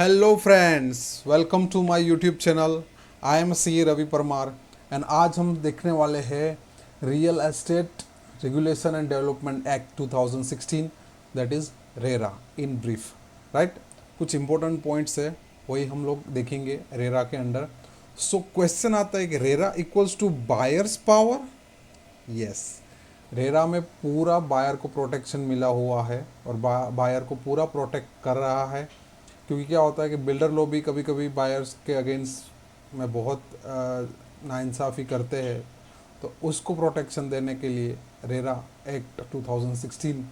Hello friends, welcome to my YouTube channel. I am C Ravi Parmar and आज हम देखने वाले हैं real estate regulation and development act 2016, that is RERA in brief. Right, कुछ important points है वही हम लोग देखेंगे रेरा के अंडर। सो क्वेश्चन आता है कि RERA equals to buyers power. Yes, RERA में पूरा बायर को प्रोटेक्शन मिला हुआ है और बायर को पूरा प्रोटेक्ट कर रहा है। क्योंकि क्या होता है कि बिल्डर लोग भी कभी कभी बायर्स के अगेंस्ट में बहुत नाइंसाफ़ी करते हैं, तो उसको प्रोटेक्शन देने के लिए रेरा एक्ट 2016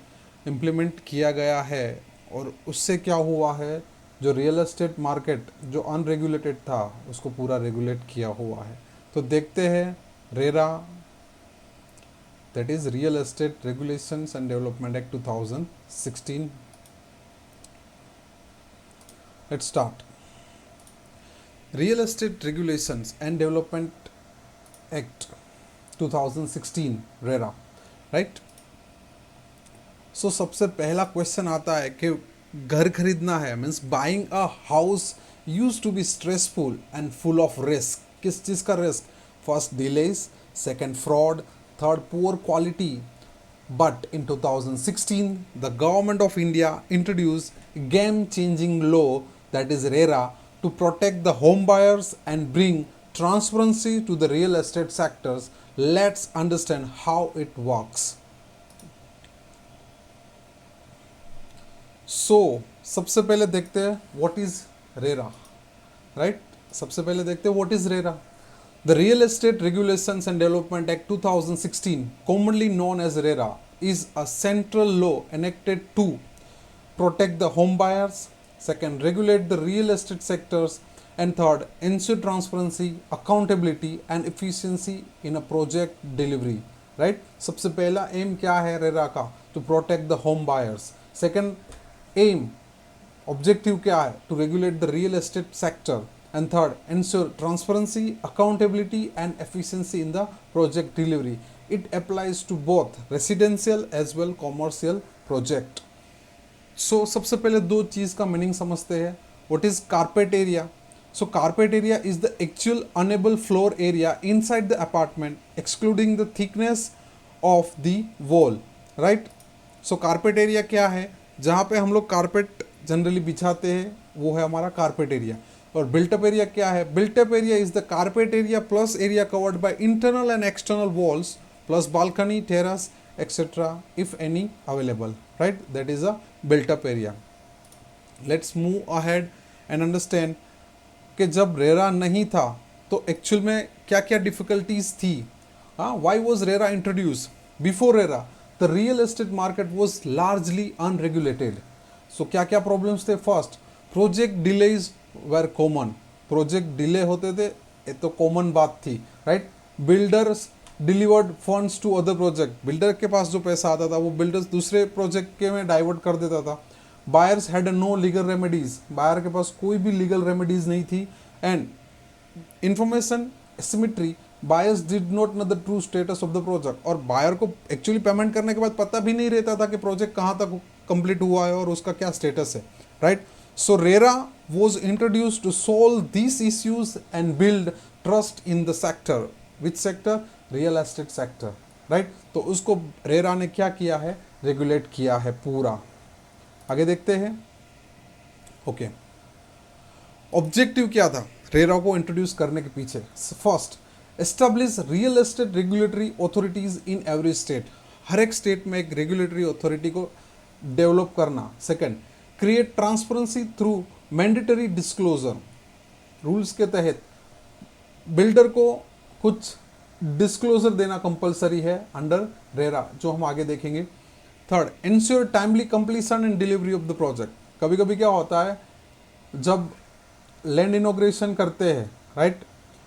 इम्प्लीमेंट किया गया है। और उससे क्या हुआ है, जो रियल एस्टेट मार्केट जो अनरेगुलेटेड था उसको पूरा रेगुलेट किया हुआ है। तो देखते हैं RERA, that is real estate regulations and development act 2016। Let's start. Real Estate Regulations and Development Act 2016 RERA, right. So सबसे पहला क्वेश्चन आता है कि घर खरीदना है, means buying a house use to be stressful and full of risk. किस चीज़ का risk? First delays, second fraud, third poor quality. But in 2016, the government of India introduced a game-changing law, that is RERA, to protect the home buyers and bring transparency to the real estate sectors. Let's understand how it works. So, सबसे पहले देखते हैं what is RERA, right? सबसे पहले देखते हैं what is RERA. The Real Estate Regulations and Development Act 2016, commonly known as RERA, is a central law enacted to protect the home buyers, second, regulate the real estate sectors, and third, ensure transparency, accountability, and efficiency in a project delivery. Right? सबसे पहला M क्या है RERA का? To protect the home buyers. Second aim, objective क्या है? To regulate the real estate sector. And third, ensure transparency, accountability and efficiency in the project delivery. It applies to both residential as well commercial project. So सबसे पहले दो चीज़ का meaning समझते हैं. What is carpet area? So carpet area is the actual unable floor area inside the apartment excluding the thickness of the wall. Right? So carpet area क्या है? जहाँ पे हम लोग कारपेट जनरली बिछाते हैं वो है हमारा कारपेट एरिया। और बिल्टअप एरिया क्या है? Built up area is the carpet area plus area covered by internal and external walls plus balcony, terrace etcetera if any available. Right, that is a built up area. Let's move ahead and understand कि जब RERA नहीं था तो actual में क्या क्या difficulties थी। हाँ, why was RERA introduce? Before RERA the real estate market was largely unregulated. So क्या क्या प्रॉब्लम्स थे? First, project delays were common. Project delay होते थे, ये तो कॉमन बात थी। Right, builders delivered funds to other project. Builder के पास जो पैसा आता था वो बिल्डर्स दूसरे प्रोजेक्ट के में डाइवर्ट कर देता था। Buyers had no legal remedies. Buyer के पास कोई भी लीगल रेमेडीज नहीं थी। And information asymmetry, buyers did not know the true status of the project. और बायर को एक्चुअली पेमेंट करने के बाद पता भी नहीं रहता था कि प्रोजेक्ट कहाँ तक कंप्लीट हुआ है और उसका क्या स्टेटस है। Right, so RERA was introduced to solve these issues and build trust in the sector. Which sector? Real estate sector. Right? तो उसको रेरा ने क्या किया है? रेगुलेट किया है पूरा। आगे देखते हैं। ओके, ऑब्जेक्टिव क्या था रेरा को इंट्रोड्यूस करने के पीछे? First, establish real estate regulatory authorities in every state. हर एक स्टेट में एक रेगुलेटरी अथॉरिटी को डेवलप करना। Second, create transparency through mandatory disclosure. Rules के तहत बिल्डर को कुछ डिस्क्लोजर देना कंपलसरी है अंडर रेरा, जो हम आगे देखेंगे। Third, ensure timely completion and delivery of the project. कभी कभी क्या होता है, जब लैंड इनॉग्रेशन करते हैं, राइट,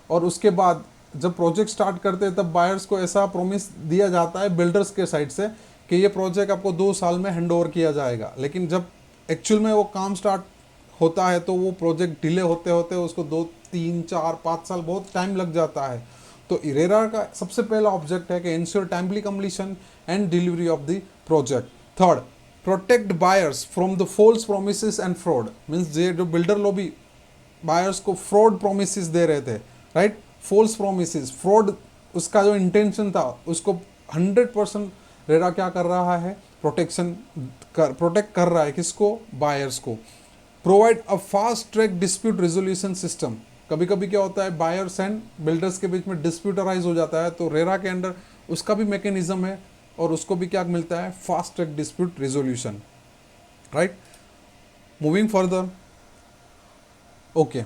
और उसके बाद जब प्रोजेक्ट स्टार्ट करते हैं तब बायर्स को ऐसा प्रॉमिस दिया जाता है बिल्डर्स के साइड से कि ये प्रोजेक्ट आपको 2 साल में हैंड ओवर किया जाएगा। लेकिन जब एक्चुअल में वो काम स्टार्ट होता है तो वो प्रोजेक्ट डिले होते होते उसको 2, 3, 4, 5 साल बहुत टाइम लग जाता है। तो रेरा का सबसे पहला ऑब्जेक्ट है कि ensure timely completion and delivery of the project. Third, protect buyers from the false promises and fraud, means ये जो बिल्डर लॉबी बायर्स को फ्रॉड प्रोमिसेस दे रहे थे, राइट, फॉल्स प्रोमिसेस, फ्रॉड, उसका जो इंटेंशन था उसको 100% रेरा क्या कर रहा है, प्रोटेक्ट कर रहा है, किसको, बायर्स को। Provide a fast track dispute resolution system, कभी कभी क्या होता है बायर्स एंड बिल्डर्स के बीच में डिस्प्यूट अराइज हो जाता है, तो रेरा के अंडर उसका भी मैकेनिज्म है और उसको भी क्या मिलता है, fast track dispute resolution, right. Moving further, okay,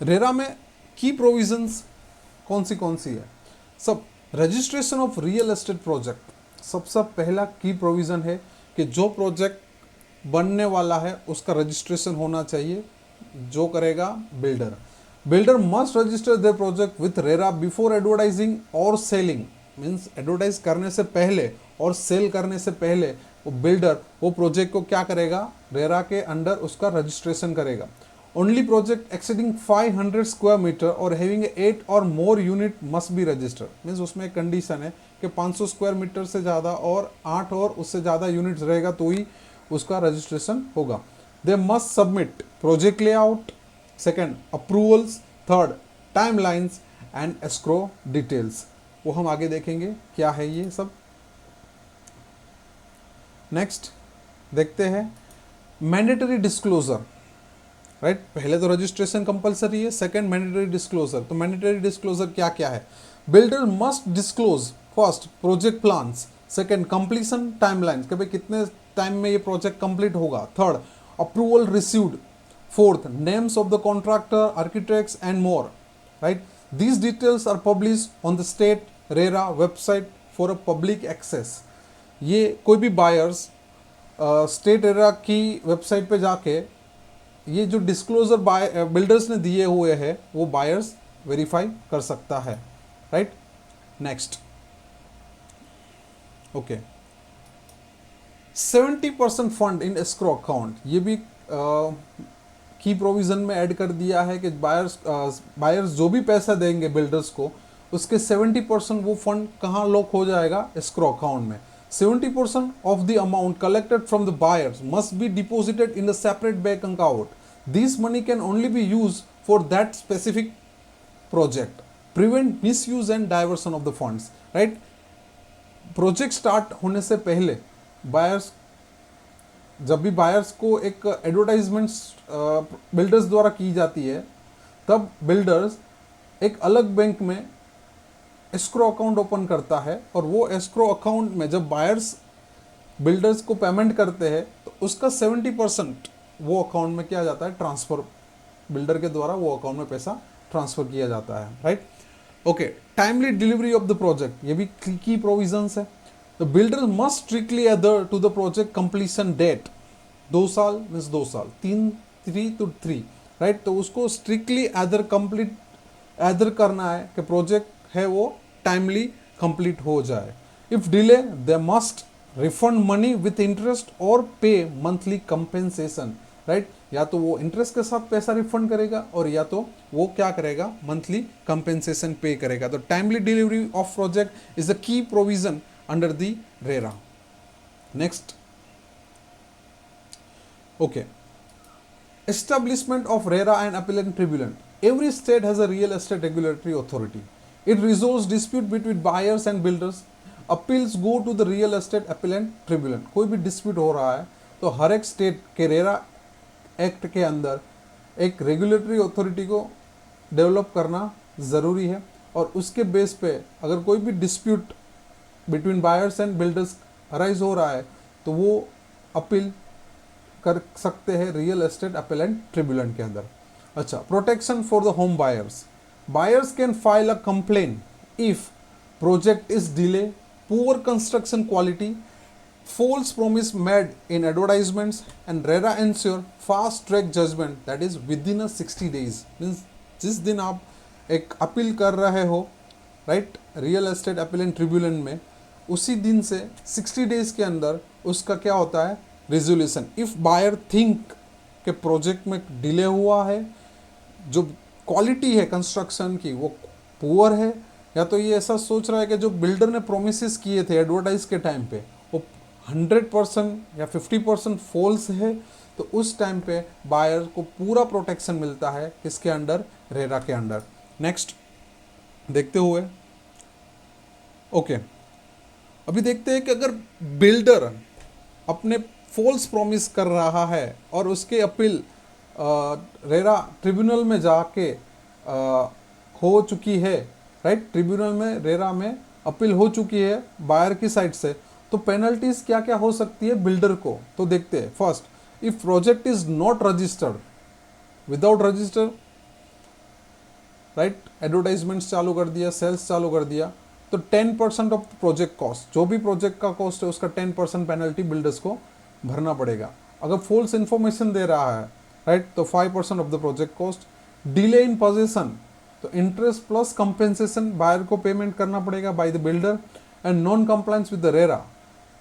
RERA में की प्रोविजंस कौन सी है, सब registration of real estate project, सबसे पहला की प्रोविजन है कि जो प्रोजेक्ट बनने वाला है उसका रजिस्ट्रेशन होना चाहिए, जो करेगा builder. Builder must register there project with RERA before advertising और सेलिंग, मीन्स एडवर्टाइज करने से पहले और सेल करने से पहले वो बिल्डर वो प्रोजेक्ट को क्या करेगा, रेरा के अंडर उसका रजिस्ट्रेशन करेगा। Only project exceeding 500 square meter और हैविंग 8 और more unit must be registered, means उसमें एक कंडीशन है कि 500 स्क्वायर मीटर से ज़्यादा और 8 और उससे ज़्यादा यूनिट्स रहेगा तो ही उसका रजिस्ट्रेशन होगा। They must submit project layout, second approvals, third timelines and escrow details, वो हम आगे देखेंगे क्या है ये सब। नेक्स्ट देखते हैं मैंडेटरी डिस्क्लोजर, राइट, पहले तो रजिस्ट्रेशन कंपलसरी है, सेकंड मैंडेटरी डिस्क्लोजर। तो मैंडेटरी डिस्क्लोजर क्या क्या है, builder must disclose first project plans, second completion timelines, कि भाई कितने टाइम में ये प्रोजेक्ट कंप्लीट होगा, third approval received, fourth names of the contractor, architects and more, right. These details are publish on the state RERA website for a public access. ये कोई भी buyers state RERA की website पे जाके ये जो disclosure builders ने दिए हुए हैं वो बायर्स वेरीफाई कर सकता है, right. Next, okay, 70% fund in escrow account, ये भी की प्रोविजन में ऐड कर दिया है कि बायर्स जो भी पैसा देंगे बिल्डर्स को उसके 70% वो फंड कहाँ लॉक हो जाएगा, एस्क्रो अकाउंट में। 70% of the amount collected from the buyers must be deposited in a separate bank account. This money can only be used for that specific project. Prevent misuse and diversion of the funds. Right? Project start होने से पहले buyers, जब भी buyers को एक advertisements builders द्वारा की जाती है तब बिल्डर्स एक अलग बैंक में एस्क्रो अकाउंट ओपन करता है और वो एस्क्रो अकाउंट में जब बायर्स बिल्डर्स को पेमेंट करते हैं तो उसका 70% वो अकाउंट में किया जाता है ट्रांसफ़र, बिल्डर के द्वारा वो अकाउंट में पैसा ट्रांसफ़र किया जाता है, right. Okay, timely delivery of the project, ये भी की प्रोविजंस है। The builder must strictly adhere to the project completion date, 2 साल मीन्स 2 साल, 3 to 3, राइट। तो उसको स्ट्रिक्टली अदर करना है कि प्रोजेक्ट है वो टाइमली कंप्लीट हो जाए। If delay they must refund money with interest और पे मंथली कंपेंसेशन, राइट। या तो वो इंटरेस्ट के साथ पैसा रिफंड करेगा और या तो वो क्या करेगा, मंथली कंपेंसेशन पे करेगा। तो timely delivery of project is a key provision under the RERA. Next, okay, establishment of RERA and appellate tribunal. Every state has a real estate regulatory authority. It resolves dispute between buyers and builders. Appeals go to the real estate appellate tribunal. कोई भी dispute हो रहा है तो हर एक state के RERA act के अंदर एक रेगुलेटरी अथॉरिटी को डेवलप करना ज़रूरी है और उसके बेस पे अगर कोई भी dispute between buyers and builders arise हो रहा है तो वो अपील कर सकते हैं रियल एस्टेट अपीलेट ट्रिब्यूनल के अंदर। अच्छा, protection for the home buyers. Buyers can file a complaint if project is delay, poor construction quality, false promise made in advertisements and RERA ensure fast track judgement that is within 60 days। Means जिस दिन आप एक appeal कर रहे हो, right, real estate appellate tribunal में, उसी दिन से 60 days के अंदर उसका क्या होता है, रेजोल्यूशन। इफ बायर थिंक कि प्रोजेक्ट में डिले हुआ है, जो क्वालिटी है कंस्ट्रक्शन की वो पुअर है, या तो ये ऐसा सोच रहा है कि जो बिल्डर ने प्रोमिसेस किए थे एडवर्टाइज के टाइम पे वो 100% या 50% फॉल्स है, तो उस टाइम पे बायर को पूरा प्रोटेक्शन मिलता है इसके अंडर, रेरा के अंडर। नेक्स्ट देखते हुए, ओके अभी देखते हैं कि अगर बिल्डर अपने फॉल्स प्रॉमिस कर रहा है और उसके अपील रेरा ट्रिब्यूनल में जाके हो चुकी है, राइट, ट्रिब्यूनल में रेरा में अपील हो चुकी है बायर की साइड से, तो पेनल्टीज क्या क्या हो सकती है बिल्डर को, तो देखते हैं। First, if project is not registered, without register, right, advertisements चालू कर दिया, सेल्स चालू कर दिया, तो 10% ऑफ प्रोजेक्ट कॉस्ट, जो भी प्रोजेक्ट का कॉस्ट है उसका 10% पेनल्टी बिल्डर्स को भरना पड़ेगा। अगर फॉल्स इंफॉर्मेशन दे रहा है, राइट, तो 5% of the project cost. Delay in possession, तो इंटरेस्ट प्लस कंपेंसेशन बायर को पेमेंट करना पड़ेगा by the builder. And non compliance with the RERA,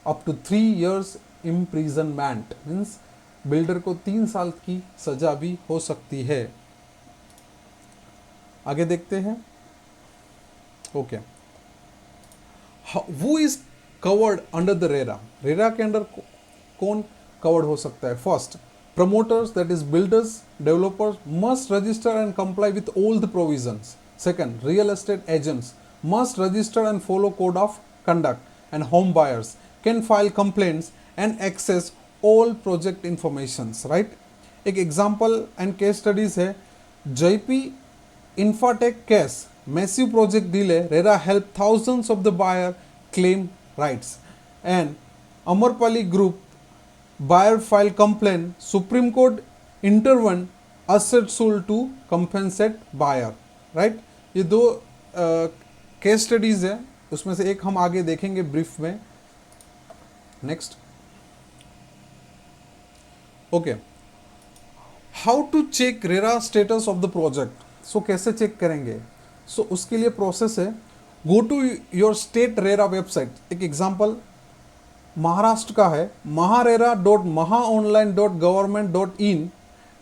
up to 3 years imprisonment, means builder को 3 साल की सजा भी हो सकती है। आगे देखते हैं, okay, who is covered under the RERA, RERA के अंडर कौन कवर्ड हो सकता है? First, promoters, that is builders, developers must register and comply with all the provisions. Second, real estate agents must register and follow code of conduct, and home buyers can file complaints and access all project informations, right? एक example and case studies है, JP Infatech case, massive project delay, RERA helped thousands of the buyer claim rights, and Amarpali Group buyer filed complaint, Supreme Court intervened, asset sold to compensate buyer, right? ये दो case studies है, उसमें से एक हम आगे देखेंगे brief में। Next, okay, how to check RERA status of the project, so कैसे चेक करेंगे? सो उसके लिए प्रोसेस है, go to your state RERA website. एक एग्जांपल महाराष्ट्र का है, maharera.mahaonline.government.in,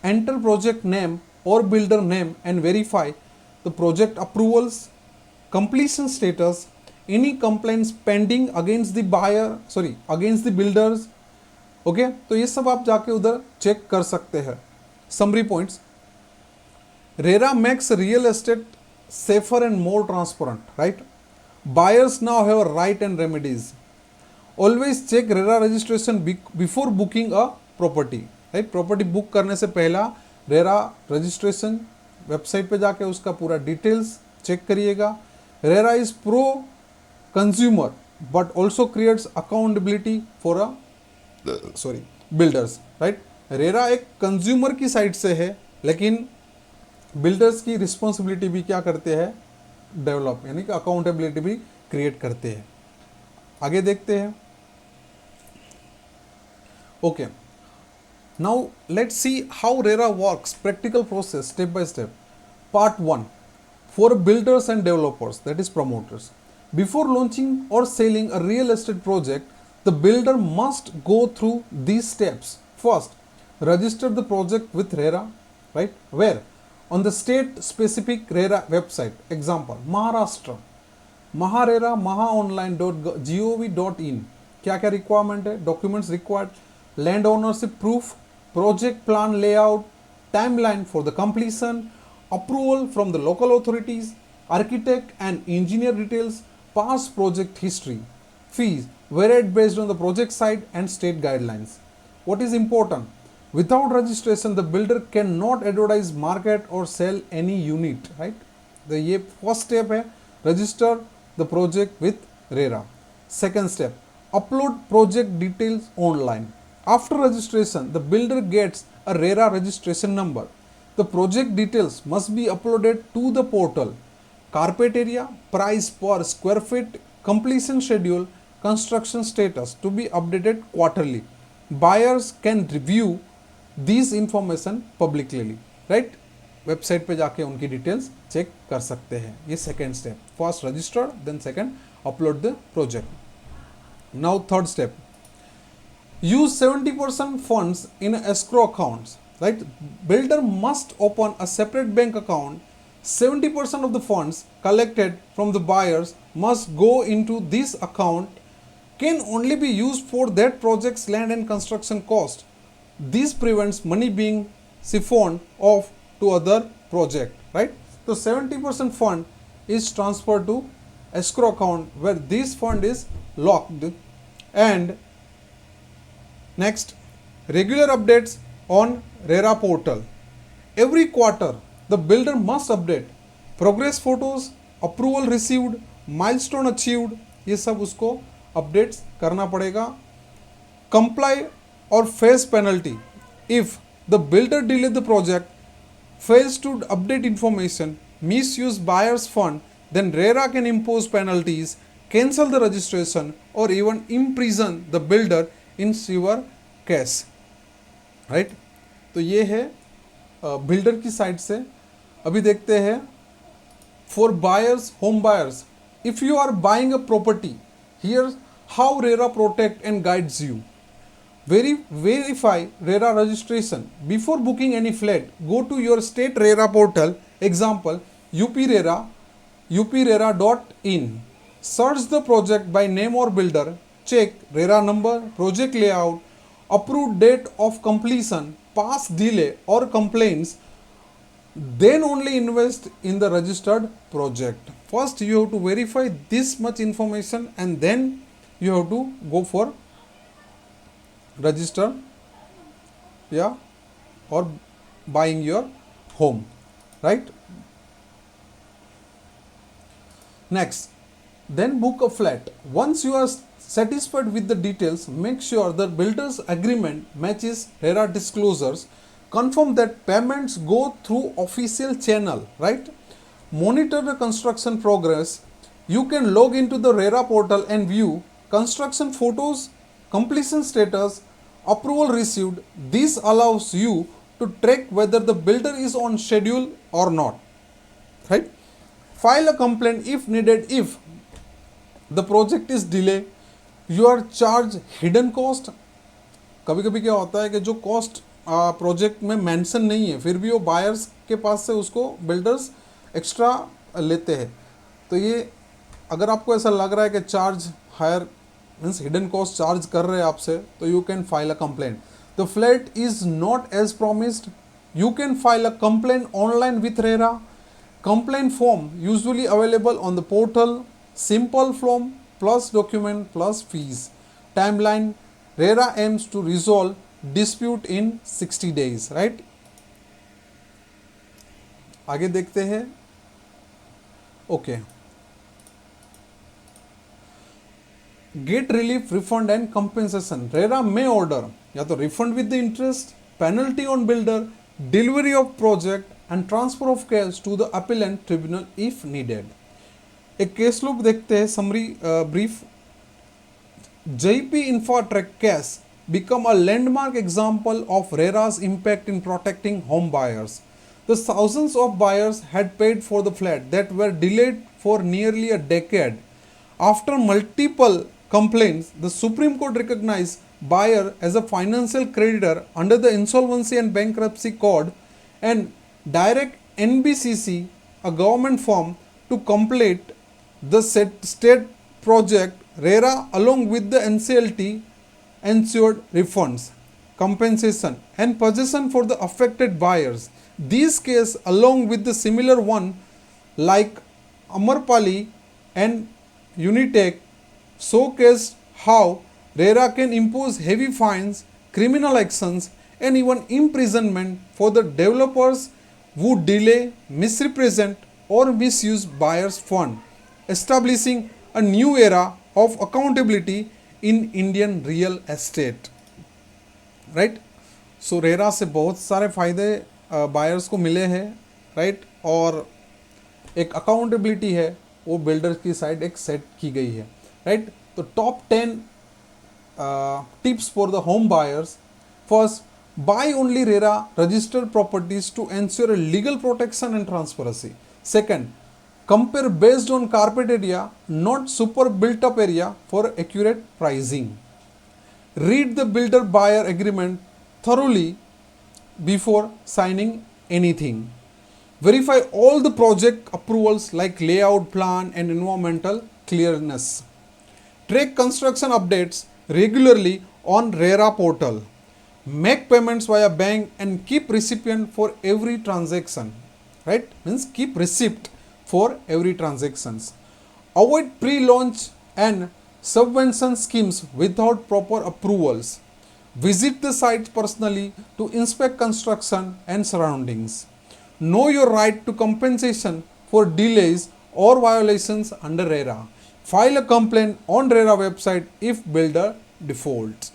एंटर प्रोजेक्ट नेम और builder name and verify the project approvals, completion status, any complaints pending against the buyer, sorry against the builders, okay, तो ये सब आप जाके उधर चेक कर सकते हैं। Summary points, RERA makes real estate safer and more transparent, right? Buyers now have a right and remedies. Always check RERA registration before booking a property, right? Property book करने से पहला RERA registration वेबसाइट पे जाके उसका पूरा details check करिएगा। RERA is pro consumer but also creates accountability for a builders, right? RERA एक consumer की साइड से है, लेकिन बिल्डर्स की रिस्पॉन्सिबिलिटी भी क्या करते हैं, डेवलप, यानी कि अकाउंटेबिलिटी भी क्रिएट करते हैं। आगे देखते हैं, okay, now let's see how RERA works, practical process step by step. Part 1, for builders and developers, that is promoters, before launching और selling a real estate project, the builder must go through these steps. First, register the project with RERA, right? Where? On the state specific RERA website. Example, Maharashtra, maharera mahaonline.gov.in. क्या क्या requirement है? Documents required, land ownership proof, project plan layout, timeline for the completion, approval from the local authorities, architect and engineer details, pass project history, fees varied based on the project site and state guidelines. What is important? Without registration, the builder cannot advertise, market or sell any unit, right? The ये first step है, register the project with RERA. Second step, upload project details online. After registration, the builder gets a RERA registration number. The project details must be uploaded to the portal. Carpet area, price per square feet, completion schedule, construction status to be updated quarterly. Buyers can review these information publicly, right? Website पे जाके उनकी details check कर सकते हैं। ये second step, first registered, then second upload the project. Now third step, use 70% funds in escrow accounts, right? Builder must open a separate bank account. 70% of the funds collected from the buyers must go into this account can only be used for that project's land and construction cost. This prevents money being siphoned off to other project, right? So 70% fund is transferred to escrow account where this fund is locked. And next, regular updates on RERA portal. Every quarter, the builder must update progress photos, approval received, milestone achieved, ये सब उसको updates करना पड़ेगा. Comply or face penalty. If the builder delay the project, fails to update information, misuse buyer's fund, then RERA can impose penalties, cancel the registration or even imprison the builder in severe case. Right तो ये है builder की side से. अभी देखते हैं for buyers, home buyers, if you are buying a property, here how RERA protect and guides you. Verify RERA registration. Before booking any flat, go to your state RERA portal, example UPRERA, uprera.in. Search the project by name or builder, check RERA number, project layout, approved date of completion, past delay or complaints, then only invest in the registered project. First you have to verify this much information and then you have to go for register, yeah, or buying your home, right? Next, then book a flat. Once you are satisfied with the details, make sure the builder's agreement matches RERA disclosures. Confirm that payments go through official channel, right? Monitor the construction progress. You can log into the RERA portal and view construction photos, completion status, approval received. This allows you to track whether the builder is on schedule or not, right? File a complaint if needed. If the project is delayed, you are charged hidden cost. कभी कभी क्या होता है कि जो cost project में mention नहीं है फिर भी वो बायर्स के पास से उसको बिल्डर्स एक्स्ट्रा लेते हैं. तो ये अगर आपको ऐसा लग रहा है कि charge higher means hidden cost charge कर रहे हैं आपसे, तो you can file a complaint. The flat is not as promised, you can file a complaint online with RERA. Complaint form usually available on the portal. Simple form plus document plus fees. Timeline, RERA aims to resolve dispute in 60 days, right. आगे देखते हैं. Okay, get relief, refund and compensation. RERA में order या तो refund with the interest, penalty on builder, delivery of project and transfer of cash to the appellant tribunal if needed. एक case लूप देखते हैं, summary brief. JP Infotrack case become a landmark example of RERA's impact in protecting home buyers. The thousands of buyers had paid for the flat that were delayed for nearly a decade. After multiple complaints, the Supreme Court recognized buyer as a financial creditor under the Insolvency and Bankruptcy Code and direct NBCC, a government firm, to complete the state project. RERA along with the NCLT ensured refunds, compensation and possession for the affected buyers. These cases along with the similar one like Amarpali and Unitech showcase how RERA can impose heavy fines, criminal actions and even imprisonment for the developers who delay, misrepresent or misuse buyers' fund, establishing a new era of accountability in Indian real estate, right? So RERA से बहुत सारे फ़ायदे buyers को मिले हैं, right. और एक accountability है वो बिल्डर की साइड एक सेट की गई है, राइट. तो top 10 tips for the home buyers. First, buy only RERA registered properties to ensure a legal protection and transparency. Second, compare based on carpet area, not super built up area for accurate pricing. Read the builder buyer agreement thoroughly before signing anything. Verify all the project approvals like layout, plan and environmental clearness. Track construction updates regularly on RERA portal. Make payments via bank and keep recipient for every transaction. Right? Means keep receipt for every transactions. Avoid pre-launch and subvention schemes without proper approvals. Visit the site personally to inspect construction and surroundings. Know your right to compensation for delays or violations under RERA. File a complaint on RERA website if builder defaults.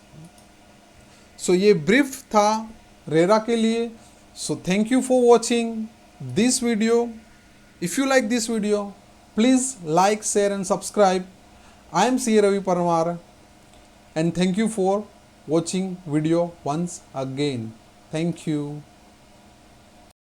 So ये brief था RERA के लिए. So thank you for watching this video. If you like this video, please like, share and subscribe. I am C. Ravi Parmar and thank you for watching video once again. Thank you.